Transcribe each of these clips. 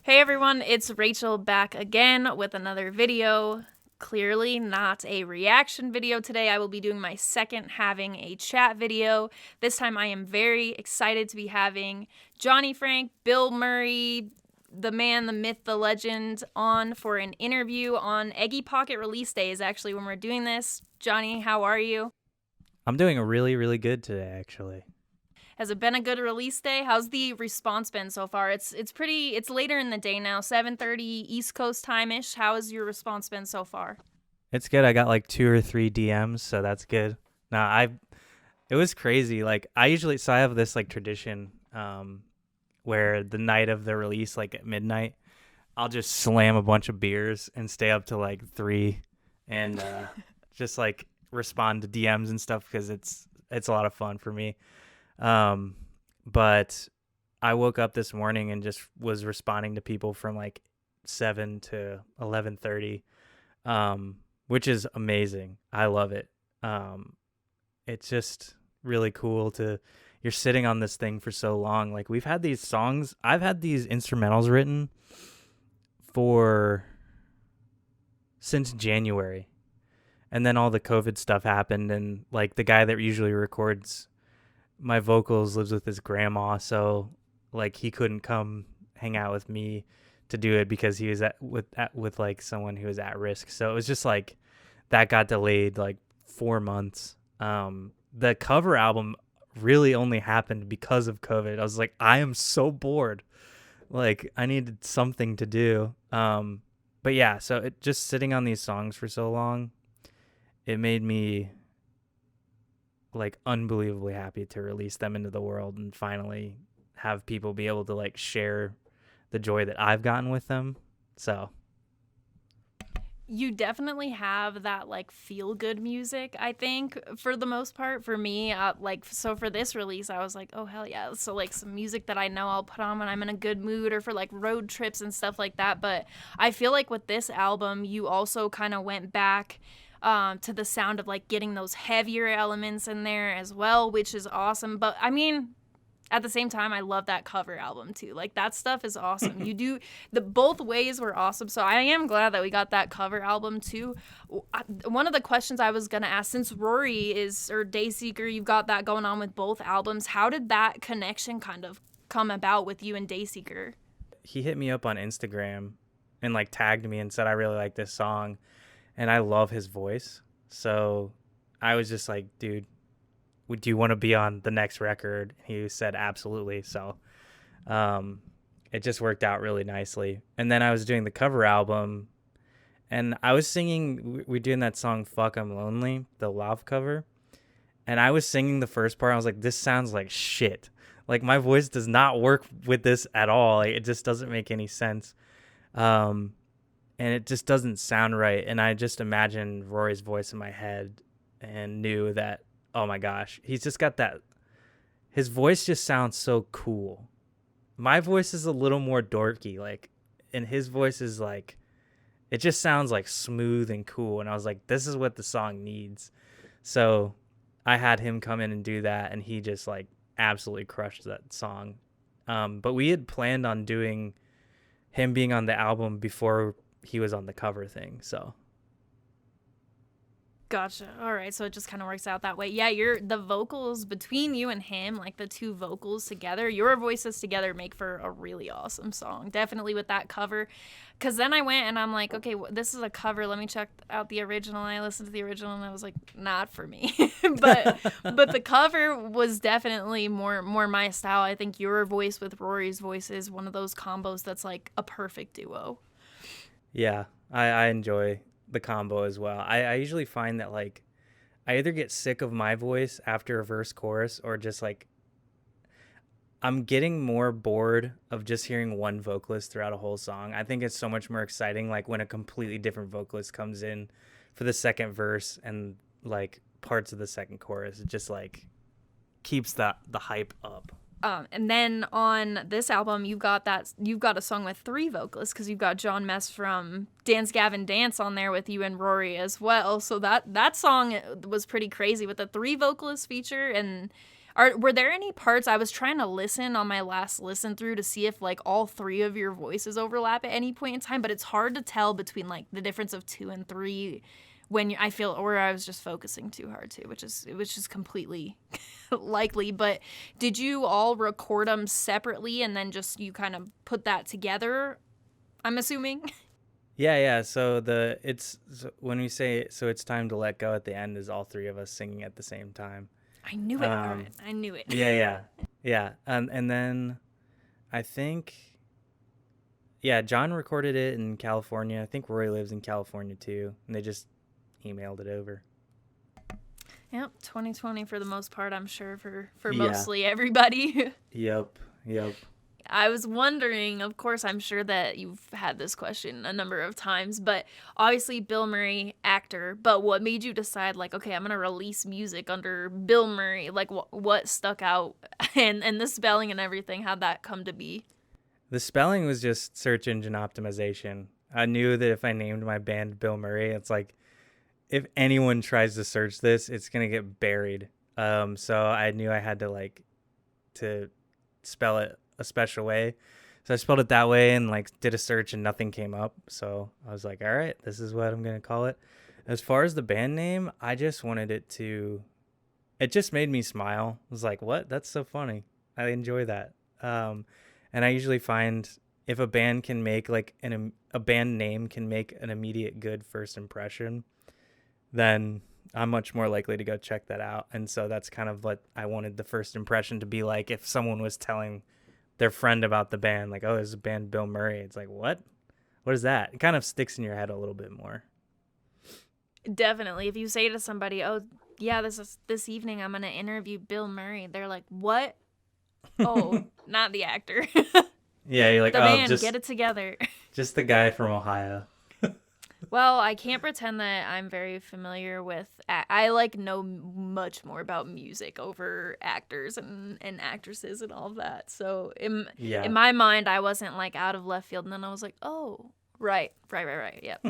Hey everyone, it's Rachel back again with another video. Clearly not a reaction video today. I will be doing my second having a chat video. This time I am very excited to be having Johnny Franck, Bilmuri, the man, the myth, the legend on for an interview on Eggy Pocket release day is actually when we're doing this. Johnny, how are you? I'm doing really, really good today, actually. Has it been a good release day? How's the response been so far? It's later in the day now, 7:30 East Coast time-ish. How has your response been so far? It's good. I got like 2 or 3 DMs, so that's good. It was crazy. I have this like tradition, where the night of the release, like at midnight, I'll just slam a bunch of beers and stay up to like 3 and just like respond to DMs and stuff because it's a lot of fun for me. But I woke up this morning and just was responding to people from like 7 to 11:30, which is amazing. I love it. It's just really cool you're sitting on this thing for so long. Like I've had these instrumentals written for since January. And then all the COVID stuff happened, and like the guy that usually records my vocals lives with his grandma, so like he couldn't come hang out with me to do it because he was with like someone who was at risk. So it was just like that got delayed like 4 months. The cover album really only happened because of COVID. I was like, I am so bored. Like I needed something to do. But yeah, so it just sitting on these songs for so long, it made me like unbelievably happy to release them into the world and finally have people be able to like share the joy that I've gotten with them. So You definitely have that like feel good music, I think, for the most part. For me, so for this release, I was like, oh hell yeah. So like some music that I know I'll put on when I'm in a good mood or for like road trips and stuff like that. But I feel like with this album, you also kind of went back to the sound of like getting those heavier elements in there as well, which is awesome. But I mean, at the same time, I love that cover album too. Like that stuff is awesome. You do the both ways were awesome. So I am glad that we got that cover album too. One of the questions I was gonna ask, since Rory is or Dayseeker, you've got that going on with both albums. How did that connection kind of come about with you and Dayseeker? he hit me up on Instagram and like tagged me and said, I really like this song. And I love his voice. So I was just like, dude, do you want to be on the next record? He said, absolutely. So it just worked out really nicely. And then I was doing the cover album and I was singing, we're doing that song, Fuck I'm Lonely, the Love cover. And I was singing the first part. I was like, this sounds like shit. Like my voice does not work with this at all. Like, it just doesn't make any sense. And it just doesn't sound right. And I just imagined Rory's voice in my head and knew that, oh my gosh, he's just got that. His voice just sounds so cool. My voice is a little more dorky, like, and his voice is like, it just sounds like smooth and cool. And I was like, this is what the song needs. So I had him come in and do that, and he just like absolutely crushed that song. But we had planned on doing him being on the album before he was on the cover thing. So Gotcha. All right, so it just kind of works out that way. Yeah, the vocals between you and him, like the two vocals together, your voices together make for a really awesome song. Definitely with that cover. Cuz then I went and I'm like, okay, this is a cover. Let me check out the original. And I listened to the original and I was like, not for me. but the cover was definitely more my style. I think your voice with Rory's voice is one of those combos that's like a perfect duo. yeah, I enjoy the combo as well. I usually find that like I either get sick of my voice after a verse chorus or just like I'm getting more bored of just hearing one vocalist throughout a whole song. I think it's so much more exciting like when a completely different vocalist comes in for the second verse and like parts of the second chorus. It just like keeps the hype up. And then on this album, you've got a song with three vocalists because you've got John Mess from Dance Gavin Dance on there with you and Rory as well. So that song was pretty crazy with the three vocalist feature. And Were there any parts? I was trying to listen on my last listen through to see if like all three of your voices overlap at any point in time, but it's hard to tell between like the difference of 2 and 3 when I feel, or I was just focusing too hard too, which is completely likely. But did you all record them separately and then just you kind of put that together? I'm assuming. Yeah. When we say so it's time to let go at the end is all three of us singing at the same time. I knew it. All right. I knew it. Yeah. And then I think, yeah, John recorded it in California. I think Roy lives in California too, and they just emailed it over. Yep, 2020 for the most part, I'm sure, for mostly everybody. Yep. I was wondering, of course, I'm sure that you've had this question a number of times, but obviously Bilmuri, actor, but what made you decide, like, okay, I'm going to release music under Bilmuri? Like, what stuck out? And the spelling and everything, how'd that come to be? The spelling was just search engine optimization. I knew that if I named my band Bilmuri, it's like, if anyone tries to search this, it's going to get buried. So I knew I had to spell it a special way. So I spelled it that way and like did a search and nothing came up. So I was like, all right, this is what I'm going to call it. As far as the band name, I just wanted it just made me smile. I was like, what? That's so funny. I enjoy that. And I usually find if a band can make a band name can make an immediate good first impression, then I'm much more likely to go check that out. And so that's kind of what I wanted the first impression to be like. If someone was telling their friend about the band, like, oh, there's a band Bilmuri, it's like, what is that? It kind of sticks in your head a little bit more. Definitely. If you say to somebody, oh yeah, this evening I'm going to interview Bilmuri, they're like, what? Oh, not the actor. Yeah, you're like, the oh, band, get it together. Just the guy from Ohio. Well, I can't pretend that I'm very familiar with. I know much more about music over actors and actresses and all of that. So in my mind, I wasn't like out of left field, and then I was like, oh, right. Yep,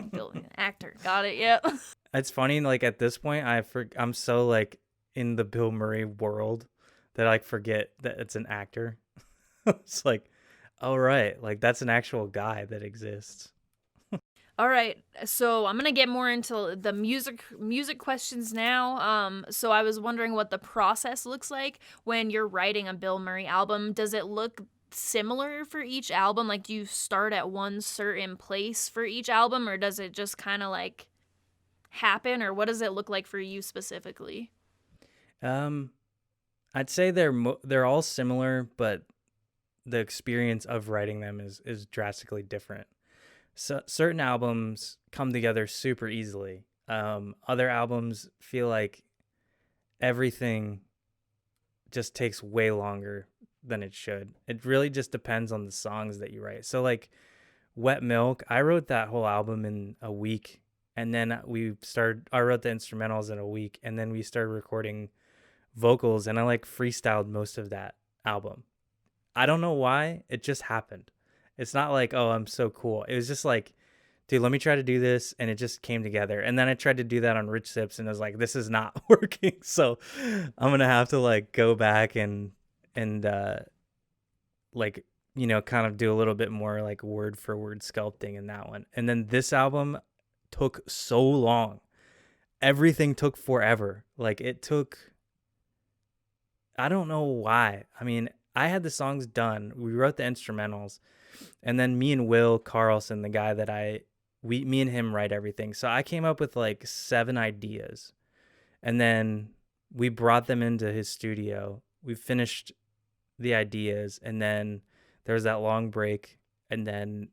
actor, got it. Yep. It's funny, like at this point, I'm so like in the Bilmuri world that I forget that it's an actor. It's like, oh right, like that's an actual guy that exists. All right, so I'm gonna get more into the music questions now. So I was wondering what the process looks like when you're writing a Bilmuri album. Does it look similar for each album? Like, do you start at one certain place for each album, or does it just kind of like happen, or what does it look like for you specifically? I'd say they're all similar, but the experience of writing them is drastically different. So certain albums come together super easily. Other albums feel like everything just takes way longer than it should. It really just depends on the songs that you write. So like Wet Milk, I wrote that whole album in a week, and then I wrote the instrumentals in a week, and then we started recording vocals, and I like freestyled most of that album. I don't know why, it just happened. It's not like, oh, I'm so cool. It was just like, dude, let me try to do this. And it just came together. And then I tried to do that on Rich Sips and I was like, this is not working. So I'm going to have to like go back and like, kind of do a little bit more like word for word sculpting in that one. And then this album took so long. Everything took forever. Like I don't know why. I mean, I had the songs done. We wrote the instrumentals. And then me and Will Carlson, the guy that me and him write everything. So I came up with like 7 ideas. And then we brought them into his studio. We finished the ideas. And then there was that long break. And then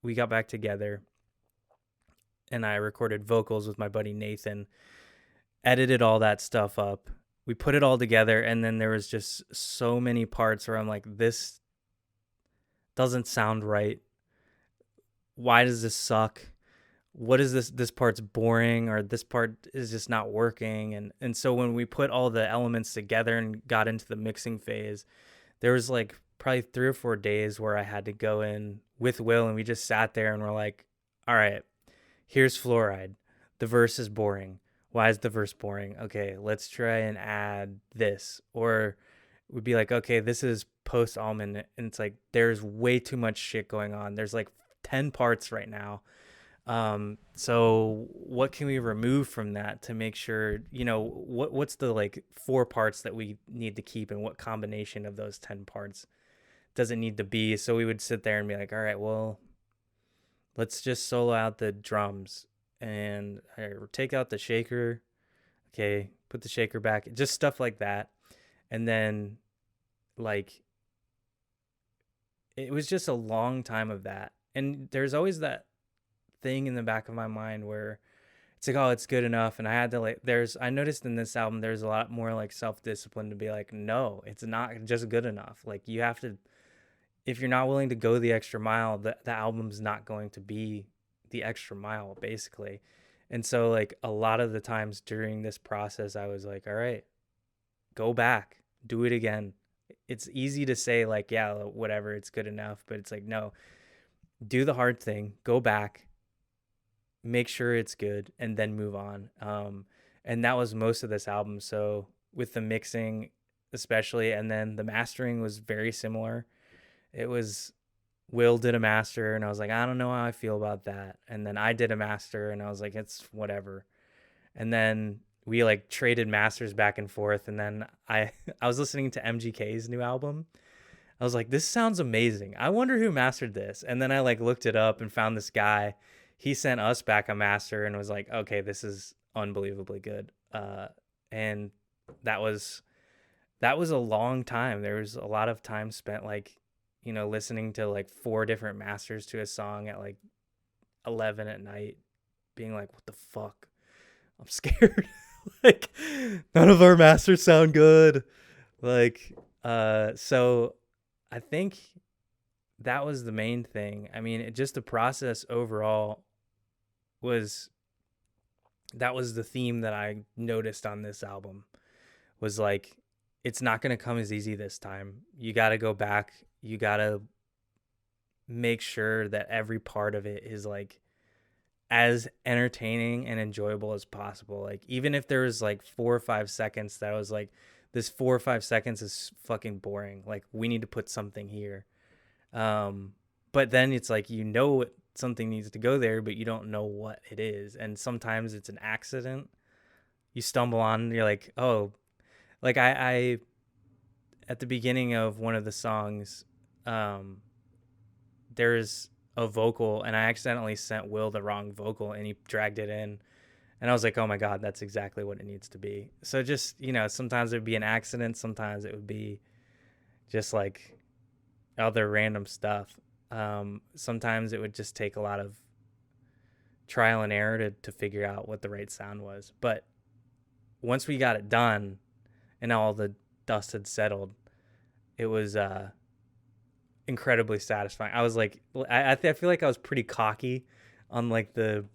we got back together. And I recorded vocals with my buddy Nathan. Edited all that stuff up. We put it all together. And then there was just so many parts where I'm like, this doesn't sound right. Why does this suck? What is this part's boring, or this part is just not working. And so when we put all the elements together and got into the mixing phase, there was like probably 3 or 4 days where I had to go in with Will, and we just sat there and we're like, all right, here's Fluoride. The verse is boring. Why is the verse boring? Okay, let's try and add this. Or would be like, okay, this is post Almond, and it's like there's way too much shit going on. There's like 10 parts right now. So what can we remove from that to make sure, what's the like 4 parts that we need to keep, and what combination of those 10 parts does it need to be? So we would sit there and be like, all right, well, let's just solo out the drums and take out the shaker. Okay, put the shaker back, just stuff like that. And then like it was just a long time of that. And there's always that thing in the back of my mind where it's like, oh, it's good enough. And I had to like, I noticed in this album, there's a lot more like self-discipline to be like, no, it's not just good enough. Like you have to, if you're not willing to go the extra mile, the album's not going to be the extra mile, basically. And so like a lot of the times during this process, I was like, all right, go back, do it again. It's easy to say like, yeah, whatever, it's good enough. But it's like, no, do the hard thing, go back, make sure it's good, and then move on. And that was most of this album. So with the mixing especially, and then the mastering was very similar. It was Will did a master, and I was like, I don't know how I feel about that. And then I did a master, and I was like, it's whatever. And then we like traded masters back and forth. And then I was listening to MGK's new album. I was like, this sounds amazing. I wonder who mastered this. And then I like looked it up and found this guy. He sent us back a master and was like, okay, this is unbelievably good. And that was a long time. There was a lot of time spent like, listening to like 4 different masters to a song at like 11 at night, being like, what the fuck? I'm scared. Like, none of our masters sound good. Like, so I think that was the main thing. I mean, just the process overall that was the theme that I noticed on this album, was like, it's not going to come as easy this time. You got to go back. You got to make sure that every part of it is like as entertaining and enjoyable as possible. Like, even if there was like 4 or 5 seconds that I was like, this 4 or 5 seconds is fucking boring. Like, we need to put something here. But then it's like, something needs to go there, but you don't know what it is. And sometimes it's an accident. You stumble on, you're like, oh, like I at the beginning of one of the songs, there's a vocal, and I accidentally sent Will the wrong vocal, and he dragged it in, and I was like, oh my God, that's exactly what it needs to be. So just, sometimes it would be an accident, sometimes it would be just like other random stuff. Sometimes it would just take a lot of trial and error to figure out what the right sound was. But once we got it done and all the dust had settled, it was incredibly satisfying. I was like, I feel like I was pretty cocky on like the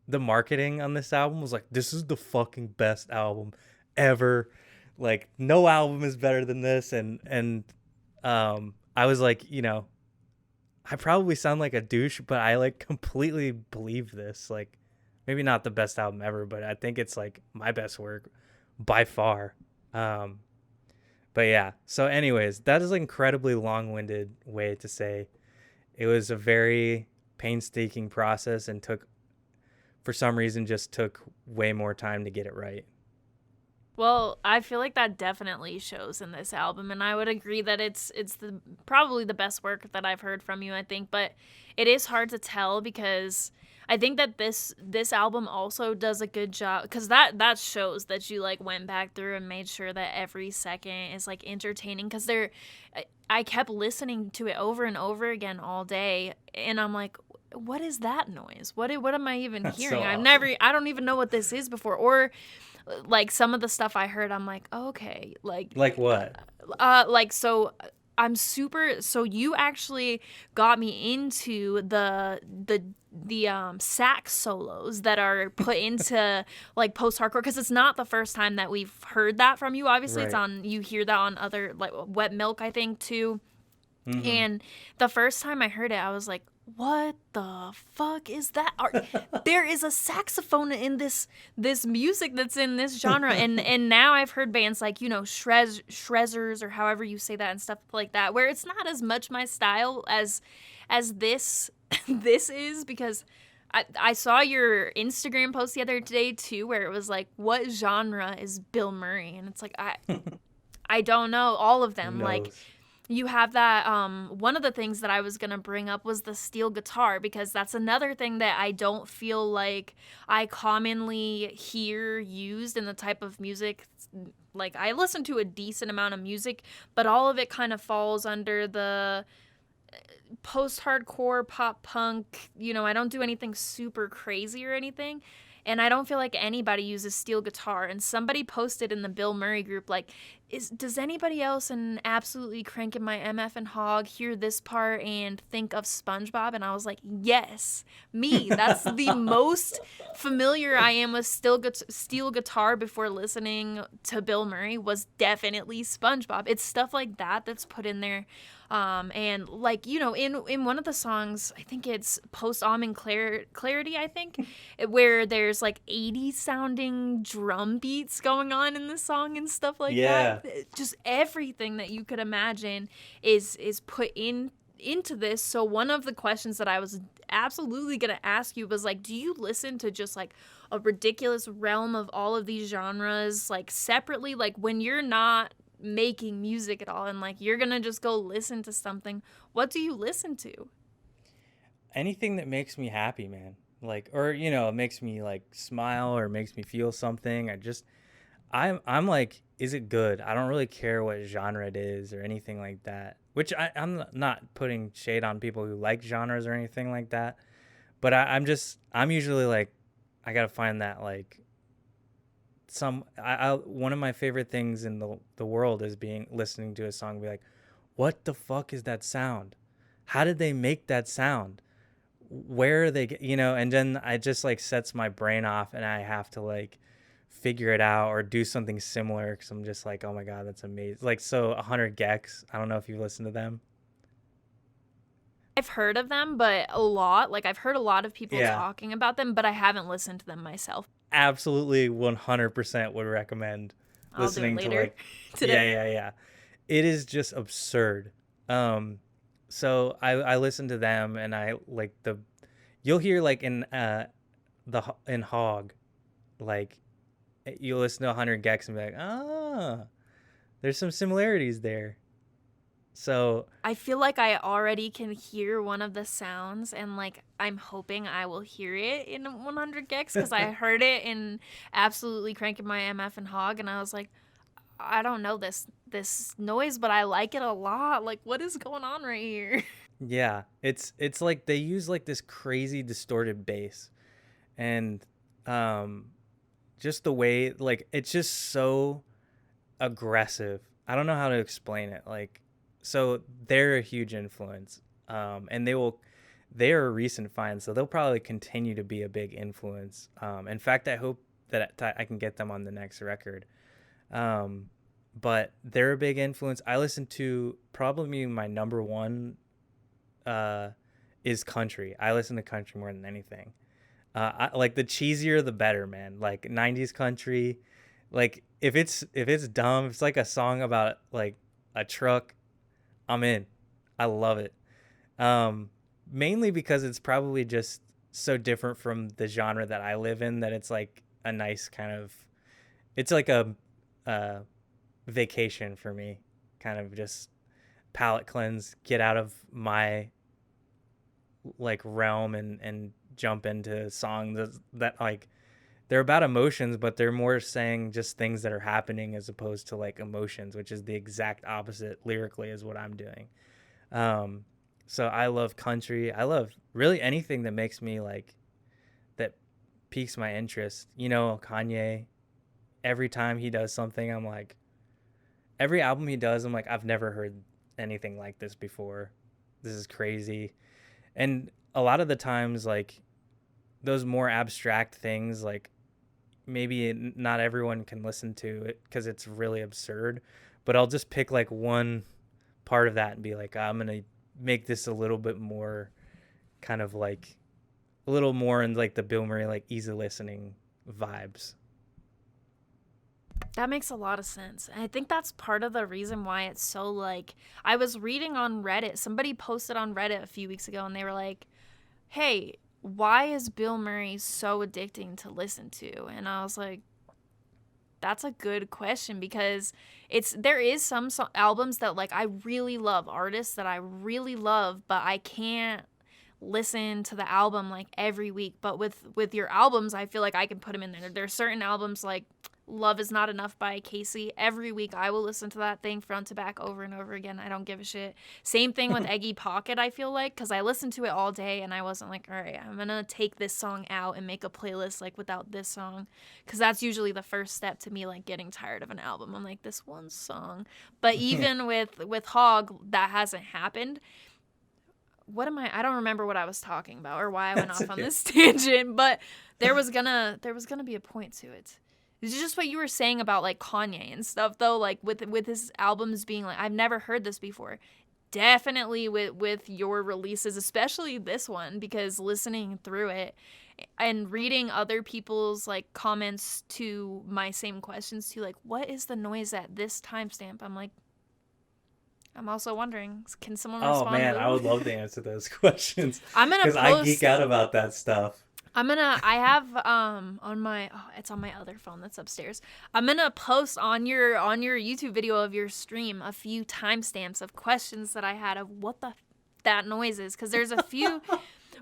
marketing on this album. Was like, this is the fucking best album ever. Like, no album is better than this. And I was like, I probably sound like a douche, but I like completely believe this. Like, maybe not the best album ever, but I think it's like my best work by far. But yeah, so anyways, that is an incredibly long-winded way to say it was a very painstaking process and for some reason, just took way more time to get it right. Well, I feel like that definitely shows in this album, and I would agree that it's probably the best work that I've heard from you, I think, but it is hard to tell because I think that this album also does a good job, because that shows that you like went back through and made sure that every second is like entertaining, because I kept listening to it over and over again all day, and I'm like, what is that noise? What am I even hearing? So I don't even know what this is before. Or like some of the stuff I heard, I'm like, oh, okay, like what? So you actually got me into the sax solos that are put into like post-hardcore, because it's not the first time that we've heard that from you. Obviously, Right. you hear that on other, like Wet Milk, I think, too. Mm-hmm. And the first time I heard it, I was like, what the fuck is that? There is a saxophone in this music that's in this genre. And now I've heard bands like, Shrezzers or however you say that and stuff like that, where it's not as much my style as this this is, because I saw your Instagram post the other day too, where it was like, what genre is Bilmuri? And it's like, I don't know all of Who them. Like, knows? you have that, one of the things that I was going to bring up was the steel guitar, because that's another thing that I don't feel like I commonly hear used in the type of music. Like, I listen to a decent amount of music, but all of it kind of falls under the post-hardcore, pop punk. I don't do anything super crazy or anything. And I don't feel like anybody uses steel guitar. And somebody posted in the Bilmuri group, like, does anybody else in Absolutely Cranking My MF and Hog hear this part and think of SpongeBob? And I was like, yes, me. That's the most familiar I am with steel guitar before listening to Bilmuri was definitely SpongeBob. It's stuff like that that's put in there. And like, in one of the songs, I think it's Post Almond Clarity, I think, where there's like 80s sounding drum beats going on in the song and stuff like Yeah. that. Just everything that you could imagine is put into this. So one of the questions that I was absolutely going to ask you was like, do you listen to just like a ridiculous realm of all of these genres like separately, like when you're not making music at all and like you're gonna just go listen to something? What do you listen to? Anything that makes me happy, man. Like, or it makes me like smile or makes me feel something. I'm like, is it good? I don't really care what genre it is or anything like that. Which I'm not putting shade on people who like genres or anything like that. But I'm usually like, I gotta find that like one of my favorite things in the world is listening to a song and be like, what the fuck is that sound? How did they make that sound? Where are they, and then I just like sets my brain off and I have to like figure it out or do something similar, because I'm just like, oh my god, that's amazing. Like, so 100 Gex, I don't know if you listen to them. I've heard of them, but a lot. Like, I've heard a lot of people Yeah, talking about them, but I haven't listened to them myself. absolutely 100% would recommend I'll do it listening to later like, today. yeah. It is just absurd. So I listen to them and I like you'll hear like in Hog, like you'll listen to 100 Gex and be like, there's some similarities there. So I feel like I already can hear one of the sounds, and like I'm hoping I will hear it in 100 Gex, because I heard it in Absolutely Cranking My MF and Hog, and I was like, I don't know this noise, but I like it a lot. Like, what is going on right here? yeah, it's like they use like this crazy distorted bass, and just the way, like, it's just so aggressive. I don't know how to explain it. Like, so they're a huge influence, and they're a recent find, so they'll probably continue to be a big influence. In fact, I hope that I can get them on the next record. But they're a big influence. I listen to, probably my number one is country. I listen to country more than anything. Like, the cheesier the better, man. Like 90s country. Like, if it's dumb, if it's like a song about like a truck, I'm in. I love it. Mainly because it's probably just so different from the genre that I live in that it's like a nice kind of, it's like a vacation for me. Kind of just palate cleanse, get out of my like realm and jump into songs that like, they're about emotions, but they're more saying just things that are happening as opposed to like emotions, which is the exact opposite lyrically is what I'm doing. So I love country. I love really anything that makes me like, that piques my interest. Kanye, every time he does something, I'm like, every album he does, I'm like, I've never heard anything like this before. This is crazy. And a lot of the times, like, those more abstract things, like, maybe not everyone can listen to it because it's really absurd, but I'll just pick like one part of that and be like, I'm gonna make this a little bit more kind of like a little more in like the Bilmuri like easy listening vibes. That makes a lot of sense. And I think that's part of the reason why it's so like, I was reading on Reddit, somebody posted on Reddit a few weeks ago and they were like, hey, why is Bilmuri so addicting to listen to? And I was like, that's a good question, because there is some albums that like I really love, artists that I really love, but I can't listen to the album like every week. But with your albums, I feel like I can put them in there. There's certain albums like Love Is Not Enough by Casey. Every week I will listen to that thing front to back over and over again. I don't give a shit. Same thing with Eggy Pocket, I feel like, because I listened to it all day and I wasn't like, all right, I'm going to take this song out and make a playlist like without this song, because that's usually the first step to me like getting tired of an album. I'm like, this one song. But even with Hog, that hasn't happened. I don't remember what I was talking about or why I went off on this tangent, but there was gonna be a point to it. It's just what you were saying about like Kanye and stuff though, like with his albums being like, I've never heard this before. Definitely with your releases, especially this one, because listening through it and reading other people's like comments to my same questions too, like, what is the noise at this timestamp? I'm also wondering, can someone respond? Oh man, I would love to answer those questions. I'm gonna because I geek out about that stuff. I have it's on my other phone that's upstairs. I'm gonna post on your YouTube video of your stream a few timestamps of questions that I had of what that noise is, because there's a few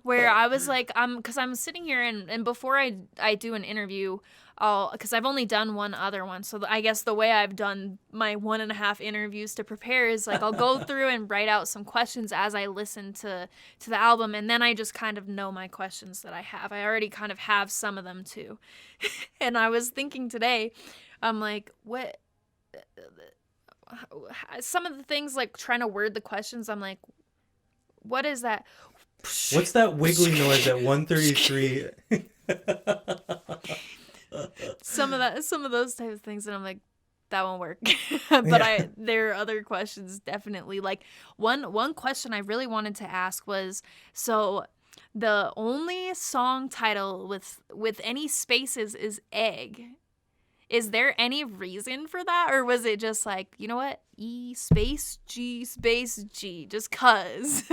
where I was like, because I'm sitting here and before I do an interview, because I've only done one other one, so I guess the way I've done my 1.5 interviews to prepare is like I'll go through and write out some questions as I listen to the album, and then I just kind of know my questions that I have. I already kind of have some of them too. And I was thinking today, I'm like, what? Some of the things, like trying to word the questions, I'm like, what is that? What's that wiggly noise at 1:33? Some of those types of things, and I'm like, that won't work. But there are other questions, definitely. Like one question I really wanted to ask was, so the only song title with any spaces is Egg. Is there any reason for that, or was it just like, you know what, E space G space G, just cuz?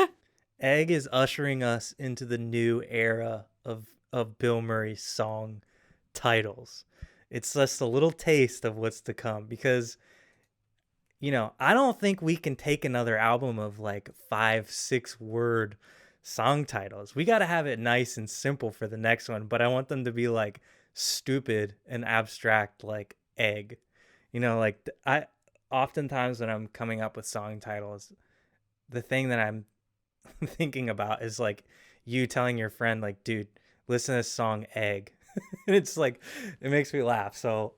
Egg is ushering us into the new era of Bilmuri's song titles. It's just a little taste of what's to come, because I don't think we can take another album of like 5-6 word song titles. We got to have it nice and simple for the next one, but I want them to be like stupid and abstract, like Egg. Like I oftentimes when I'm coming up with song titles, the thing that I'm thinking about is like you telling your friend, like, dude, listen to this song Egg. And it's like, it makes me laugh. So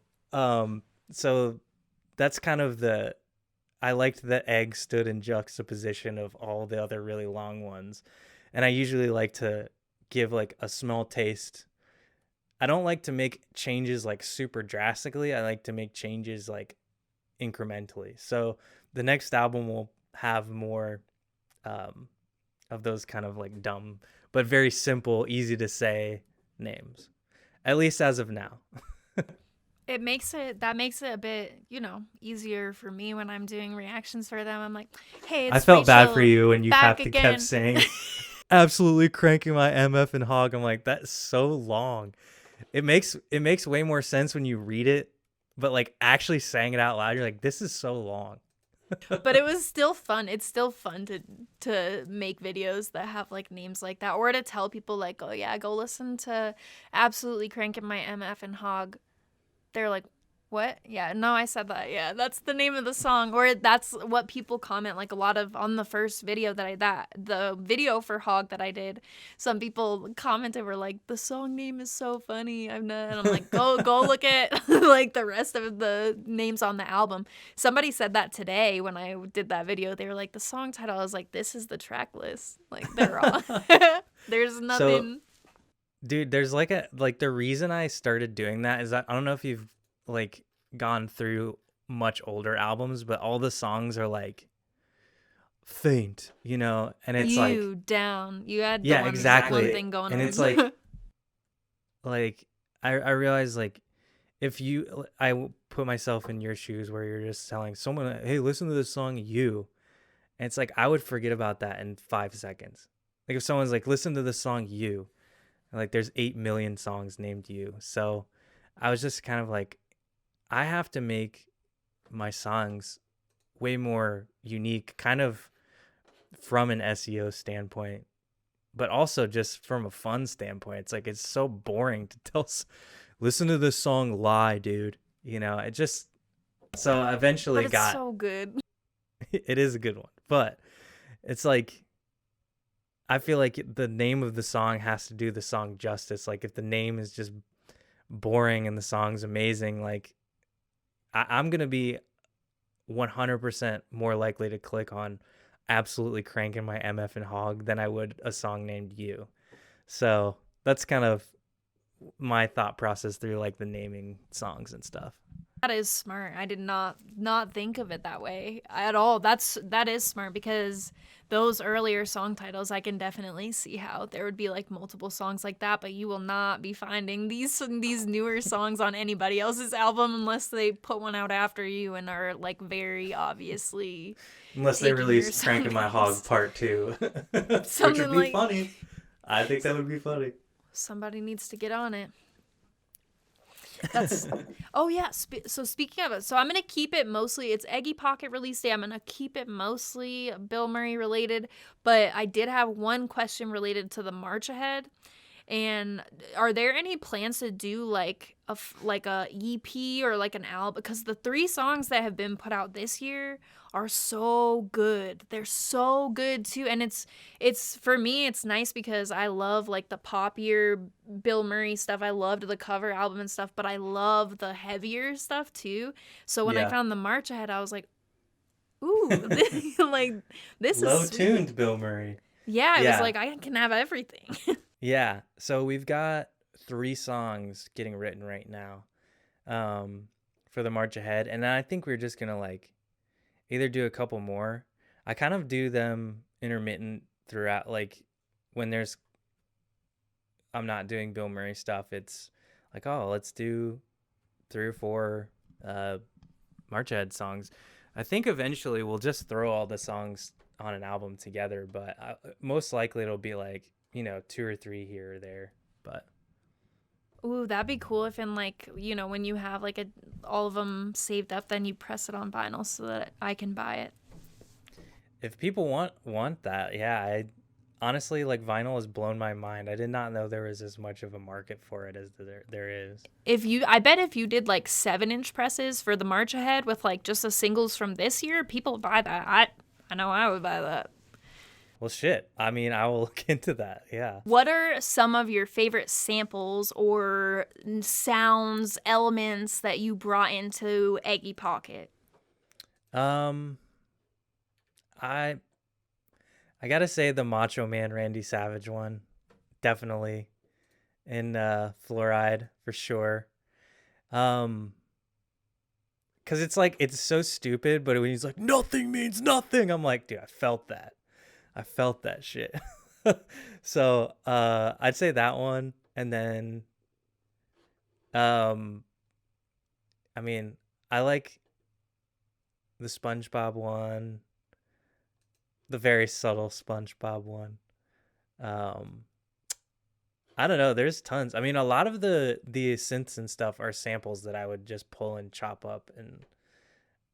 that's kind of I liked that Egg stood in juxtaposition of all the other really long ones. And I usually like to give like a small taste. I don't like to make changes like super drastically. I like to make changes like incrementally. So the next album will have more of those kind of like dumb but very simple, easy to say names, at least as of now. That makes it a bit, easier for me when I'm doing reactions for them. I'm like, hey, it's I felt Rachel, bad for you when you kept saying absolutely cranking my MF and Hog. I'm like, that's so long. It makes way more sense when you read it, but like actually saying it out loud, you're like, this is so long. But it was still fun. It's still fun to make videos that have like names like that, or to tell people like, oh yeah, go listen to Absolutely Cranking My MF and Hog. They're like, what? Yeah, no, I said that. Yeah, that's the name of the song, or that's what people comment. Like a lot of on the first video the video for Hog that I did, some people commented, were like, the song name is so funny. And I'm like, go look at like the rest of the names on the album. Somebody said that today when I did that video. They were like, the song title. I was like, this is the track list. Like they're all there's nothing. So, dude, there's like the reason I started doing that is that I don't know if you've like gone through much older albums, but all the songs are like faint, you know, and it's like, You down. You had the yeah, one exactly. thing going And on. it's like I realize like if you put myself in your shoes where you're just telling someone, hey, listen to this song, you, and it's like I would forget about that in 5 seconds. Like if someone's like, listen to the song you, and like there's 8 million songs named you. So I was just kind of like, I have to make my songs way more unique, kind of from an SEO standpoint, but also just from a fun standpoint. It's like it's so boring to listen to this song lie, dude. You know, it just so I But eventually it's got so good. it is a good one. But it's like I feel like the name of the song has to do the song justice. Like if the name is just boring and the song's amazing, like I'm gonna be 100% more likely to click on absolutely cranking my MF and hog than I would a song named you. So that's kind of my thought process through like the naming songs and stuff. That is smart. I did not think of it that way at all. That is smart because those earlier song titles, I can definitely see how there would be like multiple songs like that, but you will not be finding these newer songs on anybody else's album unless they put one out after you and are like very obviously Unless they taking your release song Cranking My Hog names. Part 2, which would Something be like funny. I think that would be funny. somebody needs to get on it. That's oh yeah. So speaking of it, so I'm gonna keep it mostly. It's Eggy Pocket release day. I'm gonna keep it mostly Bilmuri related, but I did have one question related to the March ahead. And are there any plans to do like a EP or like an album? Because the 3 songs that have been put out this year are so good. They're so good too, and it's for me. It's nice because I love like the poppier Bilmuri stuff. I loved the cover album and stuff, but I love the heavier stuff too. So when I Yeah. found the March ahead, I was like, ooh, like this is Low sweet. tuned Bill Murray. Yeah, it was Yeah. like I can have everything. Yeah. So we've got 3 songs getting written right now for the March ahead. And I think we're just going to like either do a couple more. I kind of do them intermittent throughout. Like when I'm not doing Bill Murray stuff, it's like, oh, let's do 3 or 4 March ahead songs. I think eventually we'll just throw all the songs on an album together, but most likely it'll be like, 2 or 3 here or there. But Ooh, that'd be cool if in like, when you have like all of them saved up, then you press it on vinyl so that I can buy it. if people want that, yeah, I honestly like vinyl has blown my mind. I did not know there was as much of a market for it as there is. I bet if you did like 7-inch presses for the March ahead with like just the singles from this year, people would buy that. I know I would buy that. Well, shit. I mean, I will look into that. Yeah. What are some of your favorite samples or sounds, elements that you brought into Eggy Pocket? Um, I I gotta say the Macho Man Randy Savage one, definitely in Fluoride for sure. Um, cause it's like it's so stupid, but when he's like nothing means nothing, I'm like, dude, I felt that. I felt that shit. So I'd say that one, and then um, I mean, I like the SpongeBob one, the very subtle SpongeBob one. Um, I don't know. There's tons. I mean, a lot of the synths and stuff are samples that I would just pull and chop up and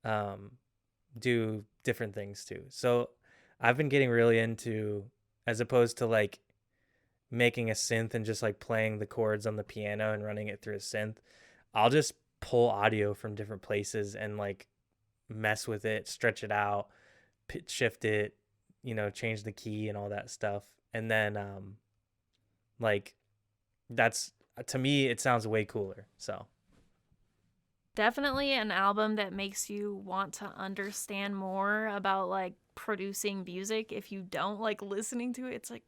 um, do different things to. So I've been getting really into, as opposed to like making a synth and just like playing the chords on the piano and running it through a synth, I'll just pull audio from different places and like mess with it, stretch it out, pitch shift it, change the key and all that stuff. And then like that's, to me it sounds way cooler. So Definitely an album that makes you want to understand more about like producing music. If you don't like listening to it, it's like,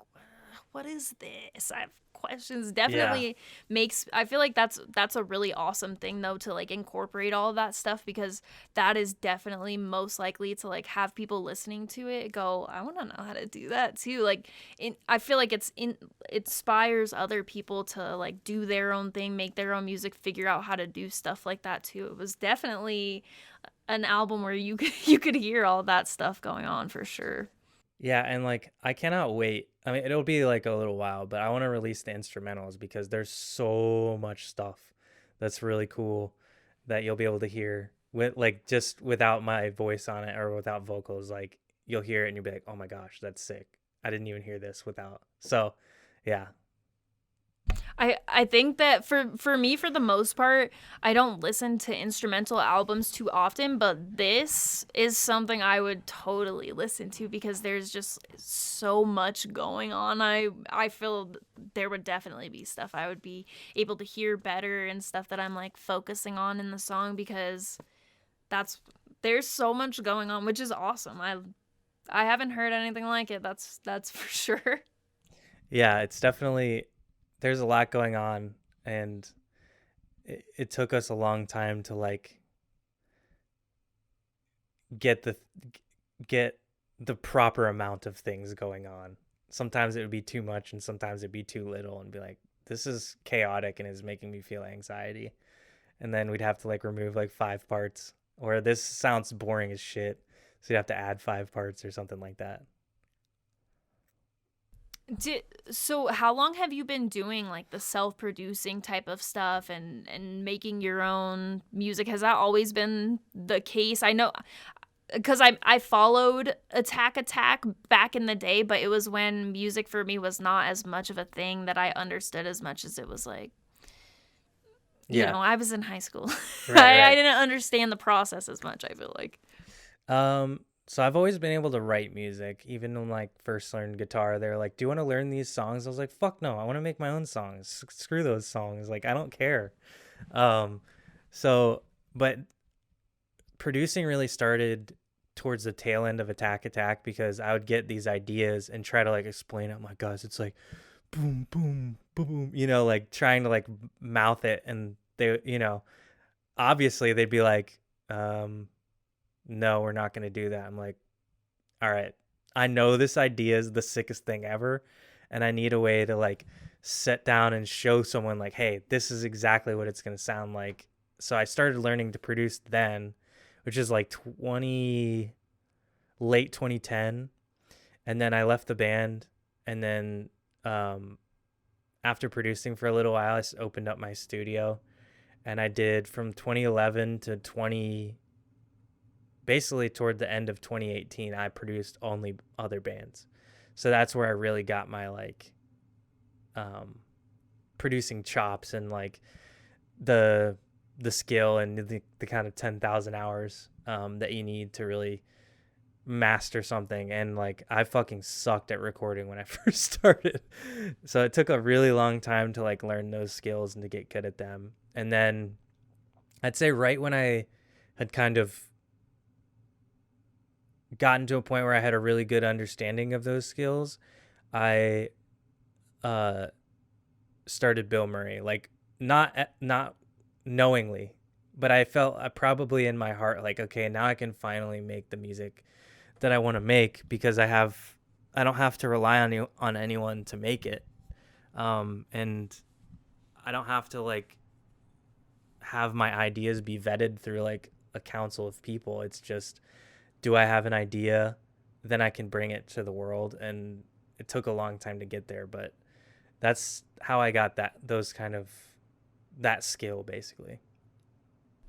what is this? I have questions. Yeah. Definitely makes, I feel like that's a really awesome thing though, to like incorporate all of that stuff, because that is definitely most likely to like have people listening to it go, I want to know how to do that too. Like I feel like it inspires other people to like do their own thing, make their own music, figure out how to do stuff like that too. It was definitely an album where you could hear all that stuff going on for sure. Yeah, and like I cannot wait. I mean, it'll be like a little while, but I want to release the instrumentals because there's so much stuff that's really cool that you'll be able to hear with like just without my voice on it or without vocals. Like you'll hear it and you'll be like, "Oh my gosh, that's sick. I didn't even hear this without." So, yeah. I think that for me, for the most part, I don't listen to instrumental albums too often, but this is something I would totally listen to because there's just so much going on. I feel there would definitely be stuff I would be able to hear better and stuff that I'm like focusing on in the song, because that's there's so much going on, which is awesome. I haven't heard anything like it. That's for sure. Yeah, it's definitely there's a lot going on and it took us a long time to like get the get the proper amount of things going on. Sometimes it would be too much and sometimes it'd be too little and be like, this is chaotic and is making me feel anxiety. And then we'd have to like remove like 5 parts, or this sounds boring as shit. So you'd have to add 5 parts or something like that. So how long have you been doing like the self-producing type of stuff and making your own music? Has that always been the case? I know because I followed Attack back in the day, but it was when music for me was not as much of a thing that I understood as much as it was like, Yeah. I was in high school. Right, I right. didn't understand the process as much, I feel like. So I've always been able to write music. Even when like first learned guitar, they're like, "Do you want to learn these songs?" I was like, "Fuck no, I want to make my own songs. Screw those songs. Like I don't care." Um, so but producing really started towards the tail end of Attack because I would get these ideas and try to like explain, "Oh my gosh, it's like boom boom boom boom," like trying to like mouth it, and they, obviously they'd be like, no, we're not going to do that. I'm like, all right, I know this idea is the sickest thing ever, and I need a way to like sit down and show someone like, hey, this is exactly what it's going to sound like. So I started learning to produce then, which is like late 2010, and then I left the band, and then after producing for a little while, I opened up my studio, and I did from 2011 to basically toward the end of 2018, I produced only other bands. So that's where I really got my like producing chops and like the skill and the kind of 10,000 hours that you need to really master something. And like I fucking sucked at recording when I first started. So it took a really long time to like learn those skills and to get good at them. And then I'd say right when I had kind of gotten to a point where I had a really good understanding of those skills, I started Bilmuri, like not knowingly, but I felt probably in my heart like, okay, now I can finally make the music that I want to make because I don't have to rely on anyone to make it, and I don't have to like have my ideas be vetted through like a council of people. It's just, do I have an idea? Then I can bring it to the world. And it took a long time to get there, but that's how I got that skill basically.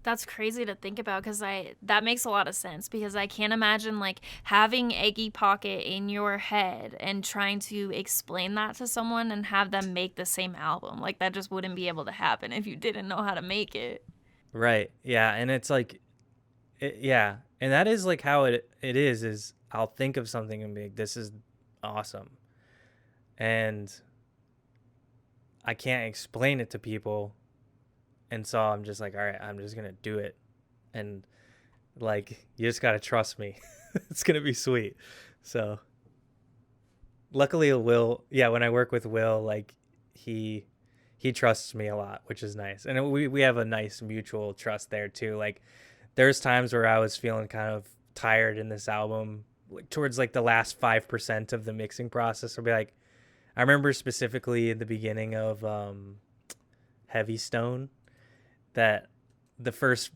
That's crazy to think about, because that makes a lot of sense, because I can't imagine like having Eggy Pocket in your head and trying to explain that to someone and have them make the same album. Like that just wouldn't be able to happen if you didn't know how to make it. Right. Yeah. And it's like, yeah. And that is like how it is I'll think of something and be like, this is awesome. And I can't explain it to people. And so I'm just like, all right, I'm just going to do it. And like, you just got to trust me. It's going to be sweet. So luckily when I work with Will, like he trusts me a lot, which is nice. And we have a nice mutual trust there too. Like there's times where I was feeling kind of tired in this album, like towards like the last 5% of the mixing process. I'll be like, I remember specifically in the beginning of Heavy Stone that the first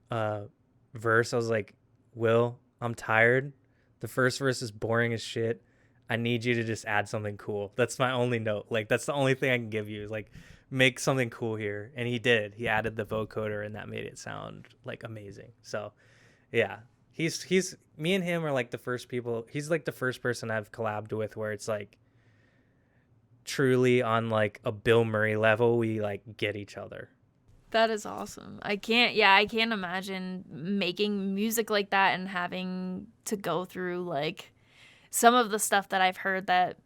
verse, I was like, Will, I'm tired. The first verse is boring as shit. I need you to just add something cool. That's my only note. Like, that's the only thing I can give you. Like, make something cool here. And he did. He added the vocoder, and that made it sound like amazing. So, yeah. He's me and him are like the first people. He's like the first person I've collabed with where it's like truly on like a Bilmuri level. We like get each other. That is awesome. I can't imagine making music like that and having to go through like some of the stuff that I've heard that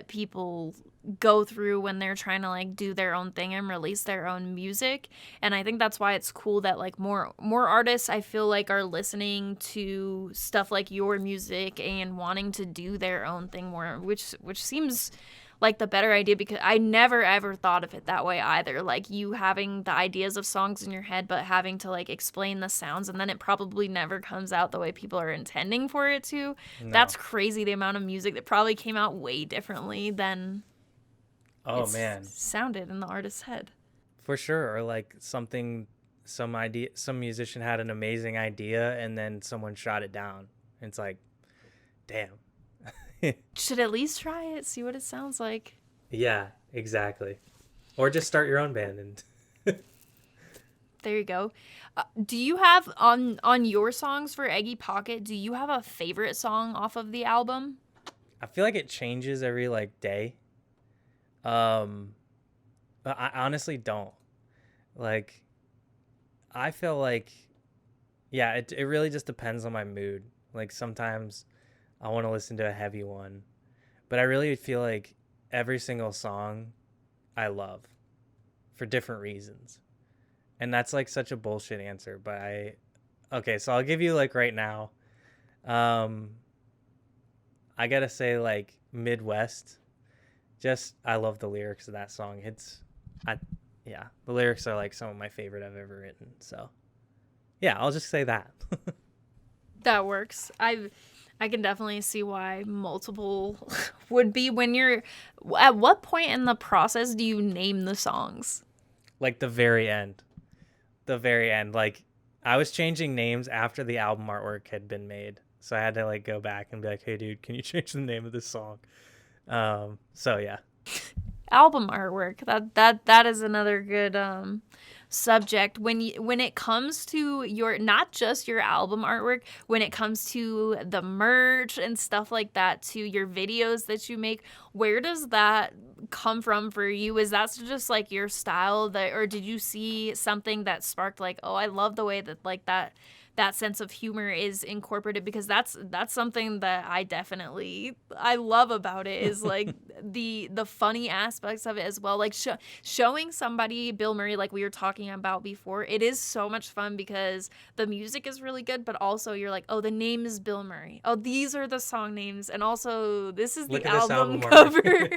people go through when they're trying to like do their own thing and release their own music. And I think that's why it's cool that like more artists I feel like are listening to stuff like your music and wanting to do their own thing more, which seems like the better idea, because I never ever thought of it that way either. Like you having the ideas of songs in your head but having to like explain the sounds, and then it probably never comes out the way people are intending for it to. No. That's crazy, the amount of music that probably came out way differently than sounded in the artist's head. For sure. Or like some musician had an amazing idea and then someone shot it down. It's like, damn. Should at least try it, see what it sounds like. Yeah, exactly. Or just start your own band and there you go. Do you have on your songs for Eggy Pocket, do you have a favorite song off of the album? I feel like it changes every like day. But I honestly don't. Like I feel like it really just depends on my mood. Like sometimes I want to listen to a heavy one, but I really feel like every single song I love for different reasons. And that's like such a bullshit answer, but okay, so I'll give you like right now. I got to say like Midwest. Just I love the lyrics of that song. The lyrics are like some of my favorite I've ever written. So, yeah, I'll just say that. That works. I can definitely see why multiple would be. When you're at what point in the process do you name the songs? Like the very end. Like I was changing names after the album artwork had been made. So I had to like go back and be like, "Hey dude, can you change the name of this song?" So yeah. Album artwork. That is another good subject. When it comes to your, not just your album artwork, when it comes to the merch and stuff like that, to your videos that you make, where does that come from for you? Is that just like your style, or did you see something that sparked like, oh, I love the way that like that sense of humor is incorporated? Because that's something that I love about it, is like the funny aspects of it as well. Like showing somebody Bilmuri, like we were talking about before, it is so much fun because the music is really good, but also you're like, oh, the name is Bilmuri. Oh, these are the song names, and also this is the album cover.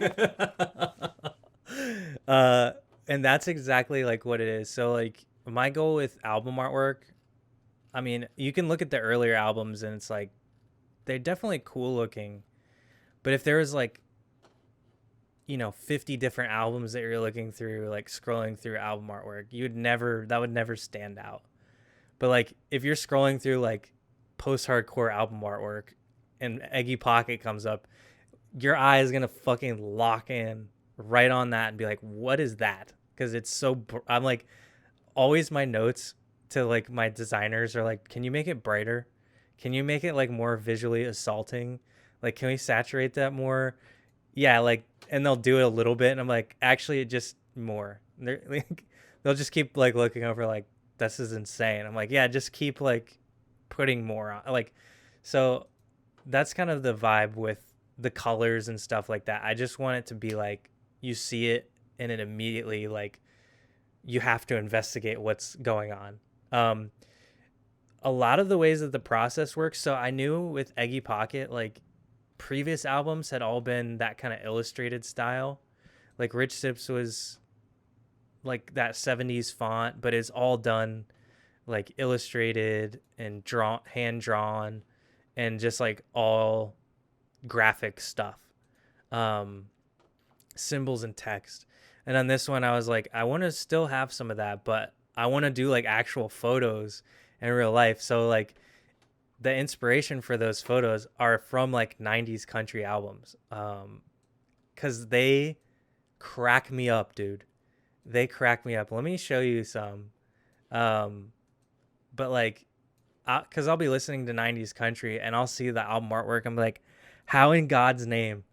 And that's exactly like what it is. So like my goal with album artwork, I mean, you can look at the earlier albums and it's like, they're definitely cool looking. But if there was like, 50 different albums that you're looking through, like scrolling through album artwork, that would never stand out. But like, if you're scrolling through like post-hardcore album artwork and Eggy Pocket comes up, your eye is going to fucking lock in right on that and be like, what is that? Because it's so, I'm like, always my notes to like my designers are like, can you make it brighter? Can you make it like more visually assaulting? Like, can we saturate that more? Yeah, like, and they'll do it a little bit, and I'm like, actually, it just more. They'll just keep like looking over, like, this is insane. I'm like, yeah, just keep like putting more on. Like, so that's kind of the vibe with the colors and stuff like that. I just want it to be like, you see it and it immediately like you have to investigate what's going on. A lot of the ways that the process works. So I knew with Eggy Pocket, like previous albums had all been that kind of illustrated style. Like Rich Sips was like that 70s font, but it's all done like illustrated and drawn, hand drawn, and just like all graphic stuff, um, symbols and text. And on this one, I was like, I want to still have some of that, but I want to do like actual photos in real life. So like the inspiration for those photos are from like 90s country albums, because they crack me up, dude. They crack me up. Let me show you some. Um, but like, because I'll be listening to 90s country and I'll see the album artwork. I'm like, how in God's name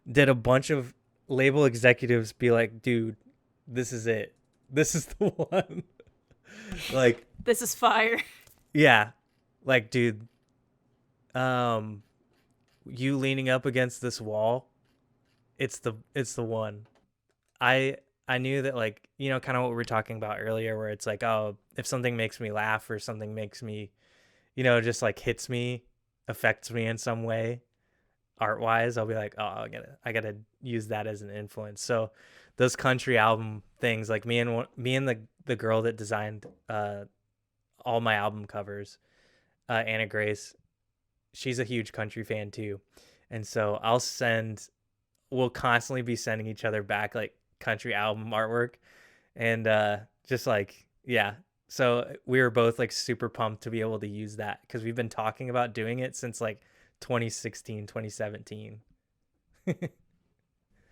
did a bunch of label executives be like, dude, this is it. This is the one. Like, This is fire. yeah. Like, dude, you leaning up against this wall, it's the one. I knew that, like, you know, kind of what we were talking about earlier, where it's like, oh, if something makes me laugh or something makes me, you know, just like hits me, affects me in some way, art wise, I'll be like, oh, I gotta use that as an influence. So those country album things, like me and the girl that designed all my album covers, Anna Grace, she's a huge country fan too, and so we'll constantly be sending each other back like country album artwork, and just like, yeah. So we were both like super pumped to be able to use that, because we've been talking about doing it since like 2016, 2017.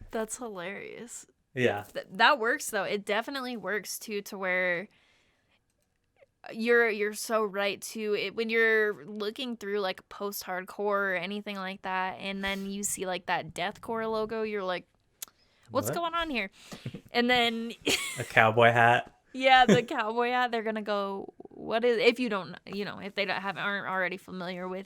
That's hilarious. Yeah. That works though. It definitely works too, to where you're so right too. When you're looking through like post-hardcore or anything like that, and then you see like that deathcore logo, you're like, what's What? going on here? And then A cowboy hat. yeah, the cowboy hat, they're gonna go, what is, if you don't, you know, if they aren't already familiar with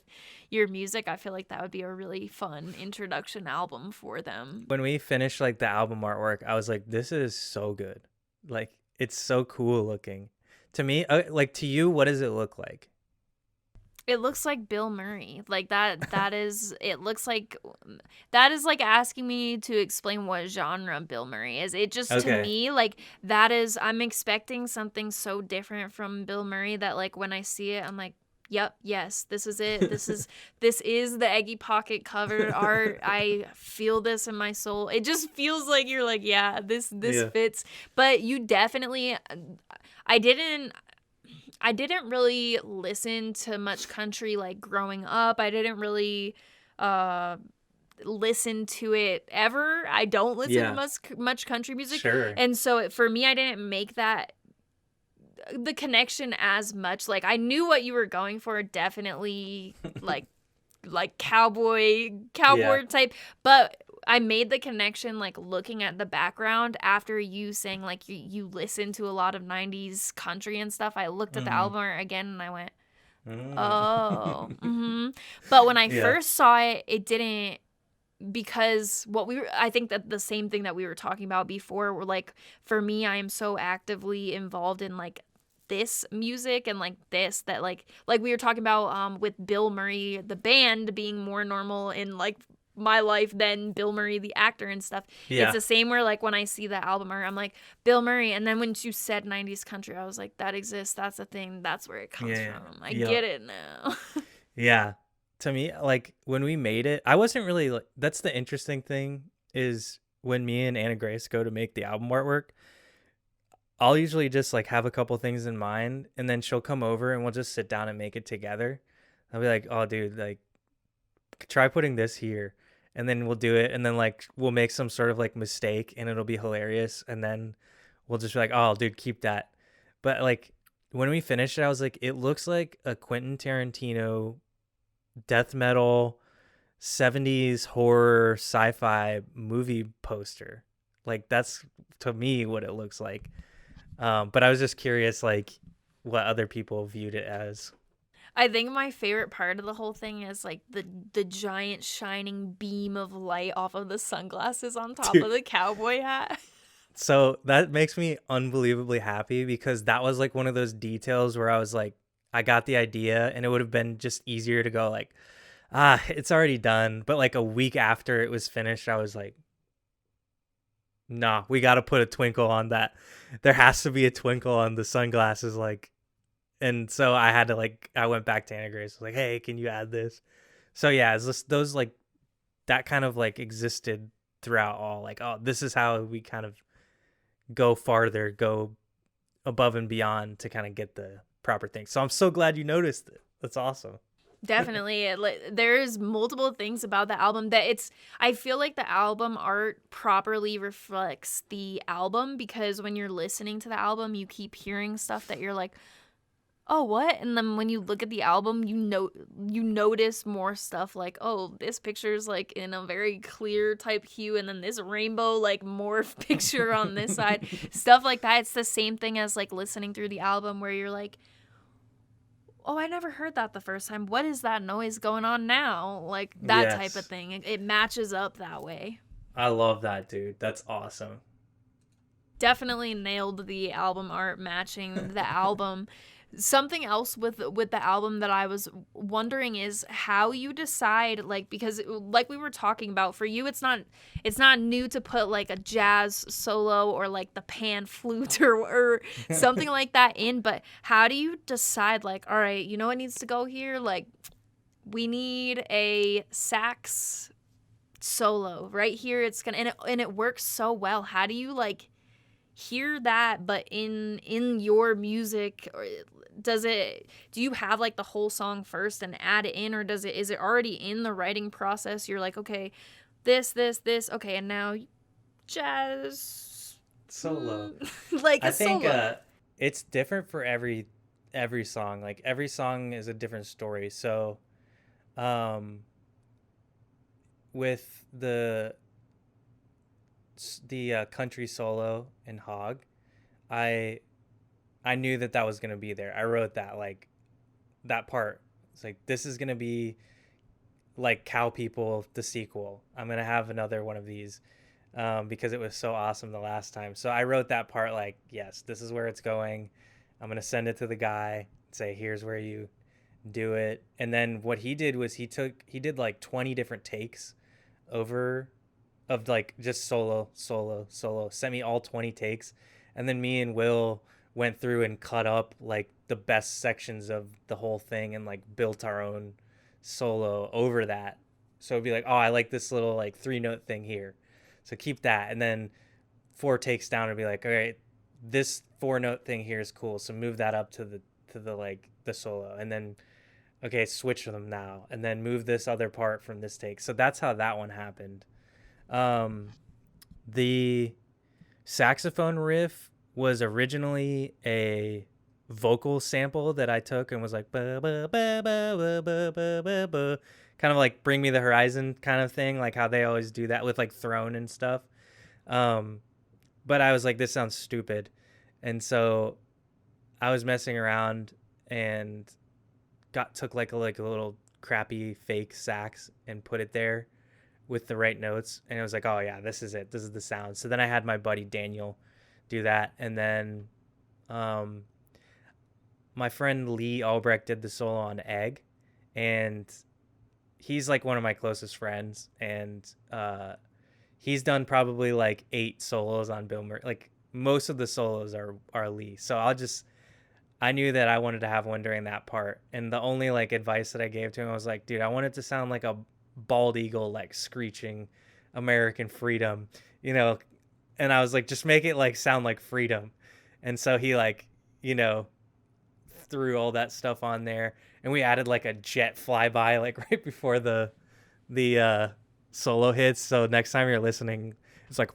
your music, I feel like that would be a really fun introduction album for them. When we finished like the album artwork, I was like, this is so good. Like, it's so cool looking. To me, like, to you, what does it look like? It looks like Bilmuri. Like that is, it looks like, that is like asking me to explain what genre Bilmuri is. It just, to Okay. me, like, that is, I'm expecting something so different from Bilmuri that like when I see it, I'm like, yep, yes, this is it. This is the Eggy Pocket cover art. I feel this in my soul. It just feels like you're like, yeah, this Yeah. fits. But you definitely, I didn't really listen to much country like growing up. I didn't really listen to it ever. I don't listen to much country music. Sure. And so for me, I didn't make the connection as much. Like, I knew what you were going for, definitely like cowboy type, but I made the connection like looking at the background after you saying like you listen to a lot of 90s country and stuff. I looked at the album art again and I went, oh. But when I first saw it, it didn't, because I think that the same thing that we were talking about before, were like, for me, I am so actively involved in like this music and like this, that like we were talking about with Bilmuri the band being more normal in like my life than Bilmuri the actor and stuff. It's the same where like when I see the album art, I'm like, Bilmuri, and then when you said 90s country, I was like, that exists, that's a thing, that's where it comes from. I get it now. Yeah. To me, like, when we made it, I wasn't really like, that's the interesting thing, is when me and Anna Grace go to make the album artwork, I'll usually just like have a couple things in mind, and then she'll come over and we'll just sit down and make it together. I'll be like, oh dude, like, try putting this here, and then we'll do it, and then like we'll make some sort of like mistake and it'll be hilarious, and then we'll just be like, oh dude, keep that. But like when we finished it, I was like, it looks like a Quentin Tarantino death metal 70s horror sci-fi movie poster. Like, that's to me what it looks like. But I was just curious like what other people viewed it as. I think my favorite part of the whole thing is like the giant shining beam of light off of the sunglasses on top of the cowboy hat. So that makes me unbelievably happy, because that was like one of those details where I was like, I got the idea, and it would have been just easier to go like, it's already done. But like a week after it was finished, I was like, nah, we got to put a twinkle on that. There has to be a twinkle on the sunglasses, like, and so I had to like, I went back to Anna Grace, was like, hey, can you add this? So yeah, it's just those like that kind of like existed throughout all, like, oh, this is how we kind of go farther, go above and beyond to kind of get the proper thing. So I'm so glad you noticed it. That's awesome. Definitely. There's multiple things about the album that I feel like the album art properly reflects the album, because when you're listening to the album, you keep hearing stuff that you're like, oh, what? And then when you look at the album, you notice more stuff like, oh, this picture's like in a very clear type hue, and then this rainbow like morph picture on this side. Stuff like that. It's the same thing as like listening through the album where you're like, oh, I never heard that the first time. What is that noise going on now? Like that type of Yes. thing. It matches up that way. I love that, dude. That's awesome. Definitely nailed the album art matching the album. Something else with the album that I was wondering is how you decide, like, because like we were talking about, for you it's not new to put like a jazz solo or like the pan flute or something like that in, but how do you decide, like, all right, you know what needs to go here? Like, we need a sax solo right here. It's gonna, and it works so well. How do you like hear that but in your music? Or do you have like the whole song first and add it in, or is it already in the writing process? You're like, okay, this, okay, and now jazz Solo. like I a think solo. it's different for every song. Like every song is a different story. So um with the country solo in Hog, I I knew that was going to be there. I wrote that, like, that part. It's like, this is going to be like Cow People, the sequel. I'm going to have another one of these because it was so awesome the last time. So I wrote that part like, yes, this is where it's going. I'm going to send it to the guy and say, here's where you do it. And then what he did was he did like 20 different takes over of like just solo, solo, solo. Sent me all 20 takes. And then me and Will went through and cut up like the best sections of the whole thing and like built our own solo over that. So it'd be like, oh, I like this little like 3-note thing here. So keep that. And then 4 takes down and be like, all right, this 4-note thing here is cool. So move that up to the like the solo. And then okay, switch them now. And then move this other part from this take. So that's how that one happened. The saxophone riff was originally a vocal sample that I took and was like ba, ba, ba, ba, ba, ba, ba, ba, ba. Kind of like Bring Me the Horizon kind of thing, like how they always do that with like Throne and stuff. But I was like, this sounds stupid, and so I was messing around and took like a little crappy fake sax and put it there with the right notes, and it was like, oh yeah, this is it, this is the sound. So then I had my buddy Daniel do that, and then my friend Lee Albrecht did the solo on Egg, and he's like one of my closest friends, and he's done probably like 8 solos on Bilmuri. Like most of the solos are Lee. So I knew that I wanted to have one during that part, and the only like advice that I gave to him, I was like, dude, I want it to sound like a bald eagle like screeching American freedom, you know. And I was like, just make it like sound like freedom. And so he like, you know, threw all that stuff on there, and we added like a jet flyby like right before the solo hits. So next time you're listening, it's like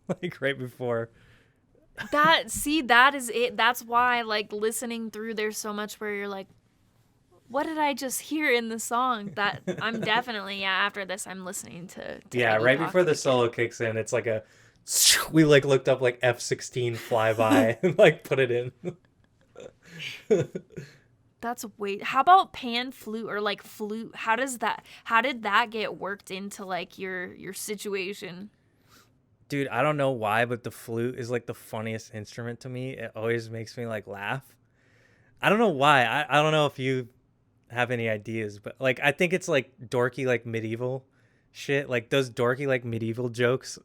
like right before. That is it. That's why, like, listening through, there's so much where you're like, what did I just hear in the song? That I'm definitely, yeah, after this I'm listening to Yeah, Eggy right before Talk the solo kicks in, it's like a we like looked up like F-16 again. flyby and like put it in. That's way. How about pan flute or like flute? How did that get worked into like your situation? Dude, I don't know why, but the flute is like the funniest instrument to me. It always makes me like laugh. I don't know why. I don't know if you have any ideas, but like I think it's like dorky like medieval shit. Like those dorky like medieval jokes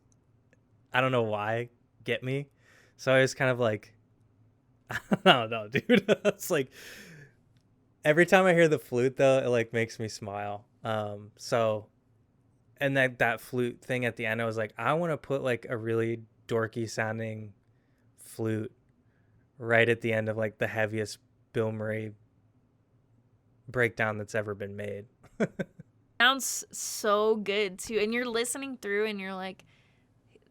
I don't know why, get me. So I was kind of like, I don't know, dude. It's like every time I hear the flute though, it like makes me smile. So and that flute thing at the end, I was like, I want to put like a really dorky sounding flute right at the end of like the heaviest Bilmuri breakdown that's ever been made. Sounds so good too. And you're listening through and you're like,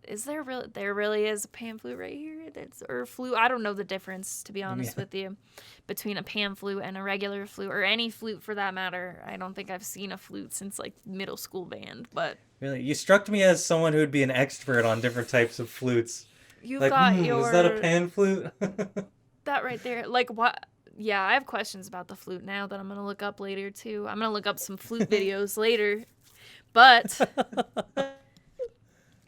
is there really is a pan flute right here? That's or flute. I don't know the difference, to be honest with you, between a pan flute and a regular flute, or any flute for that matter. I don't think I've seen a flute since like middle school band, but Really, you struck me as someone who would be an expert on different types of flutes. you've Like, got is that a pan flute? that right there. Like what? Yeah, I have questions about the flute now that I'm gonna look up later too. I'm gonna look up some flute videos later, but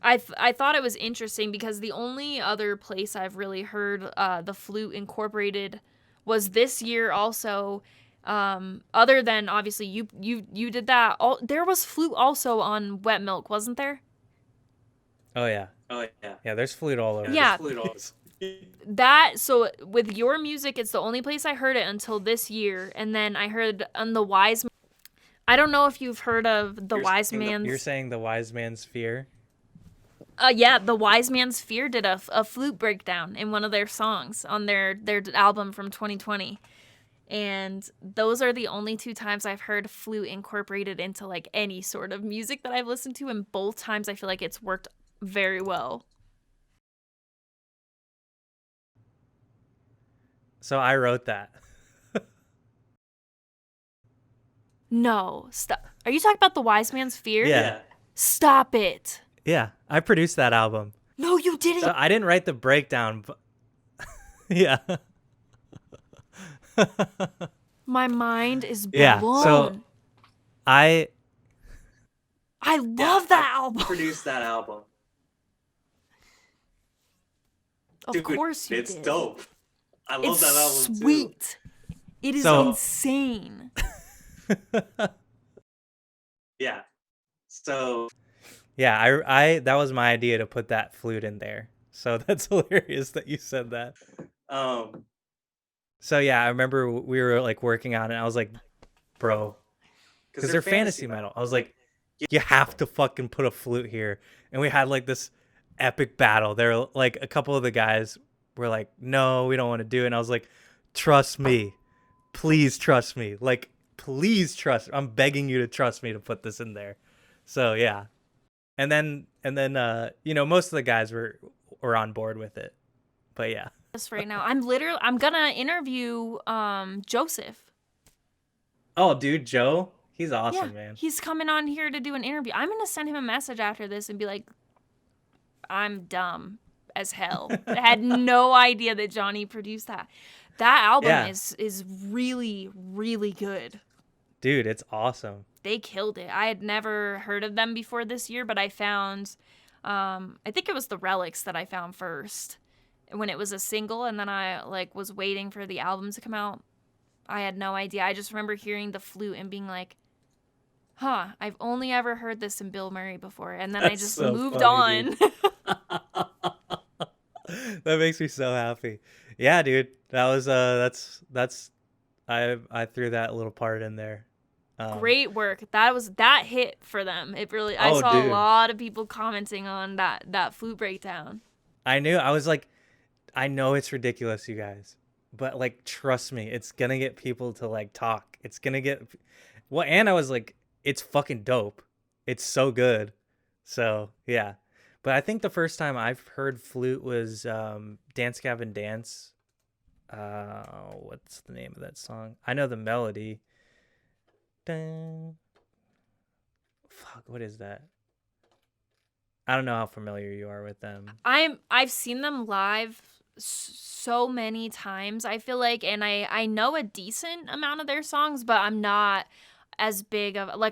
I thought it was interesting because the only other place I've really heard the flute incorporated was this year also. Other than obviously you did that. There was flute also on Wet Milk, wasn't there? Oh yeah. Yeah, there's flute all over. Yeah. That, so with your music, it's the only place I heard it until this year, and then I heard on the Wise. I don't know if you've heard of the Wise Man's. You're saying the Wise Man's Fear? Yeah, the Wise Man's Fear did a flute breakdown in one of their songs on their album from 2020. And those are the only two times I've heard flute incorporated into like any sort of music that I've listened to, and both times I feel like it's worked very well. So I wrote that. No, stop. Are you talking about the Wise Man's Fear? Yeah. Stop it. Yeah, I produced that album. No, you didn't. So I didn't write the breakdown, but yeah. My mind is blown. Yeah, so I love that album. Produced that album. Of course you did. It's dope. I love that album too. Sweet. It is insane. Yeah. So yeah, I that was my idea to put that flute in there. So that's hilarious that you said that. So yeah, I remember we were like working on it. And I was like, bro, because they're fantasy metal. I was like, you have to fucking put a flute here. And we had like this epic battle. There, like a couple of the guys were like, no, we don't want to do it. And I was like, trust me, please trust me. Like, please trust. I'm begging you to trust me to put this in there. So yeah, and then you know, most of the guys were on board with it. But yeah. Right now, I'm gonna interview Joseph. Oh, dude, Joe, he's awesome, man. He's coming on here to do an interview. I'm gonna send him a message after this and be like, I'm dumb as hell. I had no idea that Johnny produced that. That album is really, really good. Dude, it's awesome. They killed it. I had never heard of them before this year, but I found, I think it was the Relics that I found first when it was a single, and then I like was waiting for the album to come out. I had no idea. I just remember hearing the flute and being like, huh, I've only ever heard this in Bilmuri before. And then I just moved on. That makes me so happy. Yeah, dude. That was that's I threw that little part in there. Great work. That hit for them. It really I saw a lot of people commenting on that flute breakdown. I knew. I was like, I know it's ridiculous, you guys, but like, trust me, it's gonna get people to like talk. It's gonna get and I was like, it's fucking dope. It's so good. So yeah, but I think the first time I've heard flute was Dance Gavin Dance. What's the name of that song? I know the melody. Dun. Fuck, what is that? I don't know how familiar you are with them. I've seen them live so many times, I feel like, and I know a decent amount of their songs, but I'm not as big of like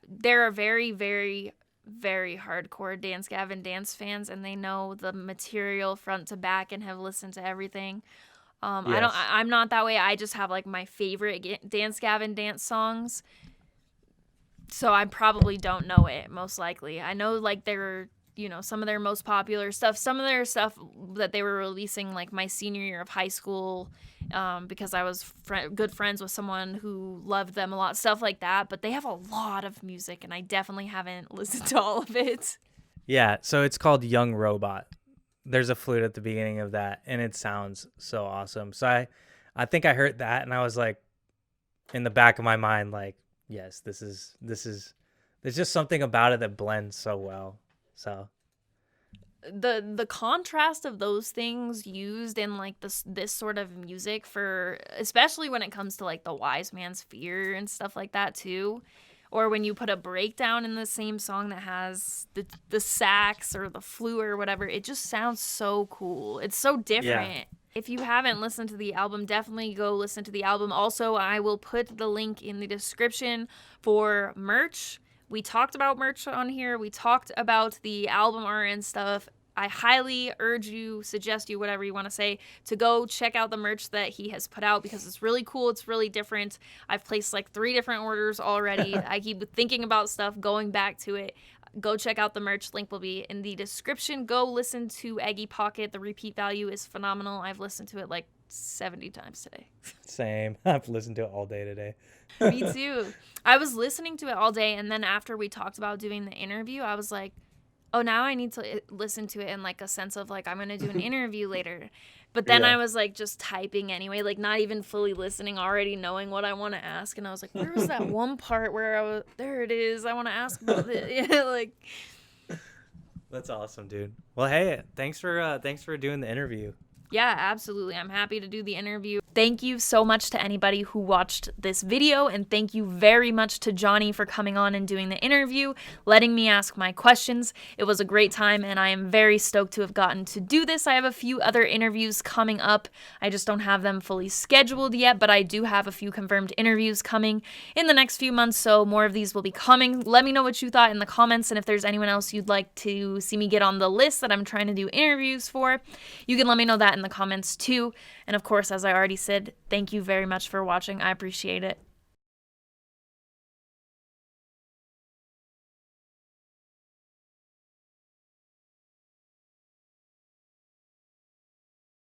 they're a very, very, very hardcore Dance Gavin Dance fans, and they know the material front to back and have listened to everything. Yes. I'm not that way. I just have like my favorite Dance Gavin Dance songs. So I probably don't know it, most likely. I know like their you know, some of their most popular stuff, some of their stuff that they were releasing like my senior year of high school, because I was good friends with someone who loved them a lot, stuff like that. But they have a lot of music, and I definitely haven't listened to all of it. Yeah, so it's called Young Robot. There's a flute at the beginning of that, and it sounds so awesome. So I think I heard that, and I was like, in the back of my mind, like, yes, this is. There's just something about it that blends so well. So the contrast of those things used in like this sort of music, for especially when it comes to like the wise man's fear and stuff like that too, or when you put a breakdown in the same song that has the sax or the flute or whatever, it just sounds so cool. It's so different. Yeah. If you haven't listened to the album, definitely go listen to the album. Also, I will put the link in the description for merch. We talked about merch on here. We talked about the album art and stuff. I highly urge you, suggest you, whatever you want to say, to go check out the merch that he has put out, because it's really cool. It's really different. I've placed like 3 different orders already. I keep thinking about stuff, going back to it. Go check out the merch. Link will be in the description. Go listen to Eggy Pocket. The repeat value is phenomenal. I've listened to it like 70 times today. Same. I've listened to it all day today. Me too. I was listening to it all day, and then after we talked about doing the interview, I was like, oh, now I need to listen to it in like a sense of like, I'm going to do an interview later. But then I was like just typing anyway, like not even fully listening, already knowing what I want to ask. And I was like, where was that one part where I was, there it is, I want to ask about it. Yeah, like. That's awesome, dude. Well, hey, thanks for doing the interview. Yeah, absolutely. I'm happy to do the interview. Thank you so much to anybody who watched this video, and thank you very much to Johnny for coming on and doing the interview, letting me ask my questions. It was a great time, and I am very stoked to have gotten to do this. I have a few other interviews coming up. I just don't have them fully scheduled yet, but I do have a few confirmed interviews coming in the next few months, so more of these will be coming. Let me know what you thought in the comments, and if there's anyone else you'd like to see me get on the list that I'm trying to do interviews for, you can let me know that in the comments too. And of course, as I already said, thank you very much for watching. I appreciate it.